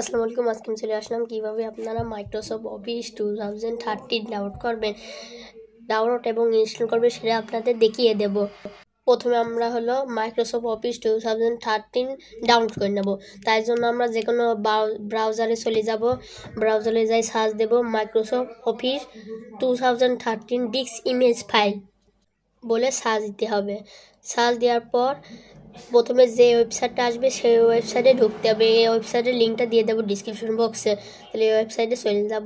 আসসালামু আলাইকুম। আজকে আমি চলে আসলাম কীভাবে আপনারা মাইক্রোসফট অফিস 2013 ডাউনলোড করবেন, ডাউনলোড এবং ইনস্টল করবেন সেটা আপনাদের দেখিয়ে দেব। প্রথমে আমরা হলো মাইক্রোসফট অফিস 2013 ডাউনলোড করে নেব। তাই জন্য আমরা যে কোনো ব্রাউজারে চলে যাব, ব্রাউজারে যাই সার্চ দেব Microsoft office 2013 disk image file বলে সার্চ দিতে হবে। সার্চ দেওয়ার পর প্রথমে যে ওয়েবসাইটটা আসবে সেই ওয়েবসাইটে ঢুকতে হবে। এই ওয়েবসাইটের লিঙ্কটা দিয়ে দেবো ডিসক্রিপশন বক্সে। তাহলে এই ওয়েবসাইটে চলে যাব।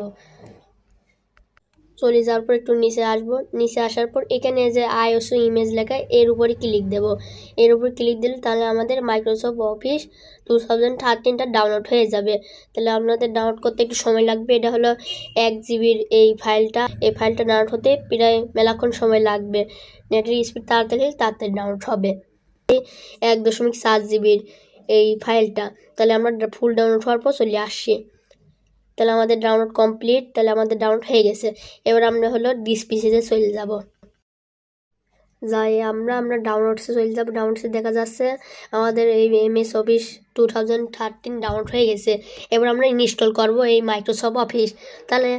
চলে যাওয়ার পর একটু নিচে আসবো। নিচে আসার পর এখানে যে আইএসও ইমেজ লেখা, এর উপরে ক্লিক দেব। এর উপর ক্লিক দিলে তাহলে আমাদের মাইক্রোসফট অফিস 2013টা ডাউনলোড হয়ে যাবে। তাহলে আপনাদের ডাউনলোড করতে একটু সময় লাগবে। এটা হলো 1 জিবির এই ফাইলটা ডাউনলোড হতে প্রায় মেলাক্ষণ সময় লাগবে। নেটের স্পিড তাড়াতাড়ি ডাউনলোড হবে। 1.4 জিবির এই ফাইলটা, তাহলে আমরা ফুল ডাউনলোড হওয়ার পর চলে আসছি। তাহলে আমাদের ডাউনলোড কমপ্লিট, তাহলে আমাদের ডাউনলোড হয়ে গেছে। এবার আমরা হলো ডিসপিসিতে চলে যাব। আমরা ডাউনলোডসে চলে যাব। ডাউনলোডসে দেখা যাচ্ছে আমাদের এই এমএস অফিস 2013 ডাউনলোড হয়ে গেছে। এবার আমরা ইনস্টল করব এই মাইক্রোসফট অফিস। তাহলে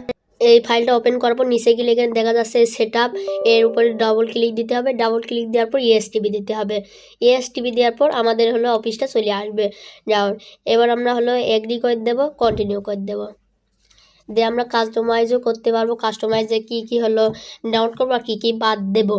এই ফাইলটা ওপেন করার পর নিচে গেলে এখানে দেখা যাচ্ছে সেটআপ, এর উপরে ডবল ক্লিক দিতে হবে। ডবল ক্লিক দেওয়ার পর ইএসটিভি দিতে হবে। ইএসটিভি দেওয়ার পর আমাদের হলো অফিসটা চলে আসবে ডাউনলোড। এবার আমরা হলো এগ্রি করে দেব, কন্টিনিউ করে দেব। দিয়ে আমরা কাস্টমাইজও করতে পারবো। কাস্টমাইজে কী হলো ডাউনলোড করবো আর কী বাদ দেব।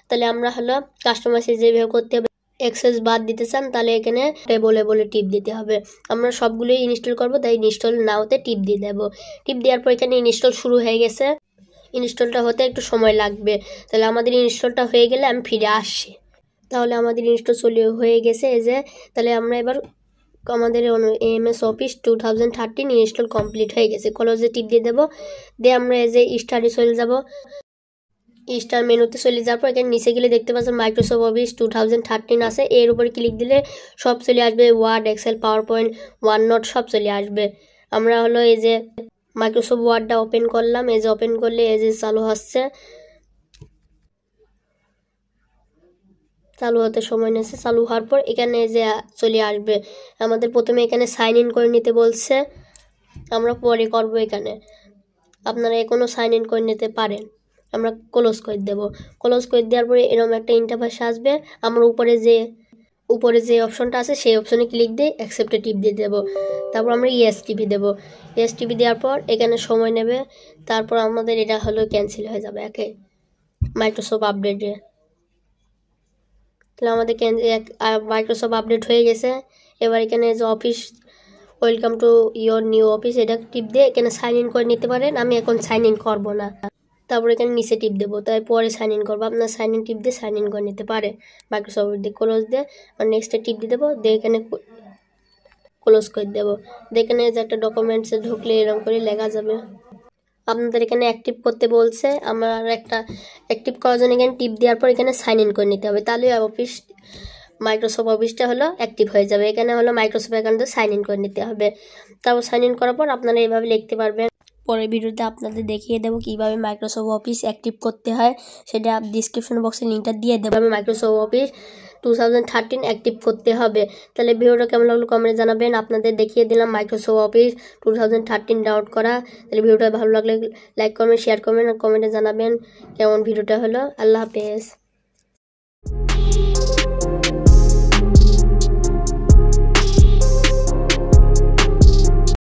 তাহলে আমরা হলো কাস্টমাইজে যেভাবে করতে হবে, অ্যাক্সেস বাদ দিতে চান তাহলে এখানে বলে টিপ দিতে হবে। আমরা সবগুলোই ইনস্টল করব, তাই ইনস্টল নাওতে টিপ দিয়ে দেবো। টিপ দেওয়ার পর এখানে ইনস্টল শুরু হয়ে গেছে। ইনস্টলটা হতে একটু সময় লাগবে। তাহলে আমাদের ইনস্টলটা হয়ে গেলে আমি ফিরে আসছি। তাহলে আমাদের ইনস্টল হয়ে গেছে। তাহলে আমরা এবার আমাদের এমএস অফিস 2013 ইনস্টল কমপ্লিট হয়ে গেছে। ক্লোজে টিপ দিয়ে দেবো। দিয়ে আমরা স্টারে চলে যাব। স্টার মেনুতে চলে যাওয়ার পর এখানে নিচে গেলে দেখতে পাচ্ছেন মাইক্রোসফট অফিস 2013 আছে। এর উপরে ক্লিক দিলে সব চলে আসবে, Word, Excel, PowerPoint, OneNote সব চলে আসবে। আমরা হলো মাইক্রোসফট ওয়ার্ডটা ওপেন করলাম। ওপেন করলে চালু হচ্ছে। চালু হতে সময় নিয়েছে। চালু হওয়ার পর এখানে চলে আসবে। আমাদের প্রথমে এখানে সাইন ইন করে নিতে বলছে, আমরা পরে করব। এখানে আপনারা এখনও সাইন ইন করে নিতে পারেন। আমরা ক্লোজ করে দেব। ক্লোজ করে দেওয়ার পরে এরকম একটা ইন্টারফেস আসবে। আমরা উপরে যে অপশনটা আছে সেই অপশনে ক্লিক দিয়ে অ্যাকসেপ্টে টিপ দিয়ে দেবো। তারপর আমরা ইএসটিভি দেবো। ইএসটিভি দেওয়ার পর এখানে সময় নেবে। তারপর আমাদের এটা হলো ক্যান্সেল হয়ে যাবে মাইক্রোসফট আপডেটে। তাহলে আমাদের মাইক্রোসফট আপডেট হয়ে গেছে। এবার এখানে office welcome to your new office, এটা টিপ দিয়ে এখানে সাইন ইন করে নিতে পারেন। আমি এখন সাইন ইন করবো না। তারপর এখানে নিচে টিপ দেবো, তাই পরে সাইন ইন করবো। আপনার সাইন ইন টিপ দিয়ে সাইন ইন করে নিতে পারে মাইক্রোসফট দিয়ে। ক্লোজ দিয়ে আর নেক্সটে টিপ দিয়ে দেবো। দিয়ে এখানে ক্লোজ করে দেবো। দিয়ে এখানে একটা ডকুমেন্টসে ঢুকলে এরকম করে লেখা যাবে। আপনাদের এখানে অ্যাক্টিভ করতে বলছে। আমার একটা অ্যাক্টিভ করার জন্য এখানে টিপ দেওয়ার পর এখানে সাইন ইন করে নিতে হবে। তাহলে মাইক্রোসফট অফিসটা হলো অ্যাক্টিভ হয়ে যাবে। এখানে হলো মাইক্রোসফট অ্যাকাউন্টে সাইন ইন করে নিতে হবে। তারপর সাইন ইন করার পর আপনারা এইভাবে লিখতে পারবেন। পরের ভিডিওতে আপনাদের দেখিয়ে দেবো কীভাবে মাইক্রোসফট অফিস অ্যাক্টিভ করতে হয়, সেটা ডিসক্রিপশন বক্সে লিঙ্কটা দিয়ে দেবো। মাইক্রোসফট অফিস 2013 অ্যাক্টিভ করতে হবে। তাহলে ভিডিওটা কেমন লাগলো কমেন্টে জানাবেন। আপনাদের দেখিয়ে দিলাম মাইক্রোসফট অফিস 2013 ডাউনলোড করা। তাহলে ভিডিওটা ভালো লাগলে লাইক করবেন, শেয়ার করবেন আর কমেন্টে জানাবেন কেমন ভিডিওটা হলো। আল্লাহ হাফেজ।